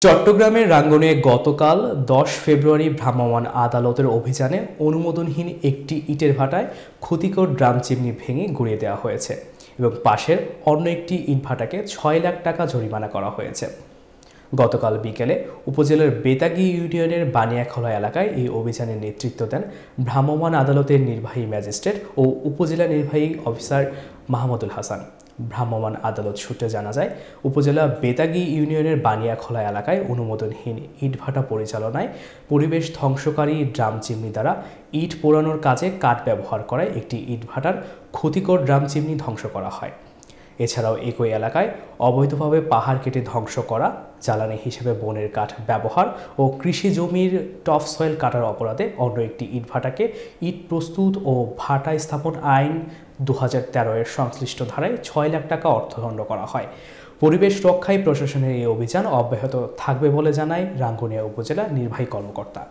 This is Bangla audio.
চট্টগ্রামের রাঙ্গুনিয়ায় গতকাল ১০ ফেব্রুয়ারি ভ্রাম্যমাণ আদালতের অভিযানে অনুমোদনহীন একটি ইটের ভাটায় ক্ষতিকর ড্রাম চিমনি ভেঙে গুঁড়িয়ে দেওয়া হয়েছে এবং পাশের অন্য একটি ইটভাটাকে ৬ লাখ টাকা জরিমানা করা হয়েছে। গতকাল বিকেলে উপজেলার বেতাগী ইউনিয়নের বানিয়াখলা এলাকায় এই অভিযানের নেতৃত্ব দেন ভ্রাম্যমাণ আদালতের নির্বাহী ম্যাজিস্ট্রেট ও উপজেলা নির্বাহী অফিসার মাহমুদুল হাসান। ভ্রাম্যমাণ আদালত সূত্রে জানা যায়, উপজেলা বেতাগী ইউনিয়নের বানিয়াখলা এলাকায় অনুমোদনহীন ইটভাটা পরিচালনায় পরিবেশ ধ্বংসকারী ড্রাম চিমনি দ্বারা ইট পোড়ানোর কাজে কাঠ ব্যবহার করায় একটি ইটভাটার ক্ষতিকর ড্রাম চিমনি ধ্বংস করা হয়। এছাড়াও একই এলাকায় অবৈধভাবে পাহাড় কেটে ধ্বংস করা, জ্বালানি হিসেবে বনের কাঠ ব্যবহার ও কৃষি জমির টপ সয়েল কাটার অপরাধে অন্য একটি ইটভাটাকে ইট প্রস্তুত ও ভাটা স্থাপন আইন ২০১৩ এর সংশ্লিষ্ট ধারায় ৬ লাখ টাকা অর্থদণ্ড করা হয়। পরিবেশ রক্ষায় প্রশাসনের এই অভিযান অব্যাহত থাকবে বলে জানায় রাঙ্গুনিয়া উপজেলা নির্বাহী কর্মকর্তা।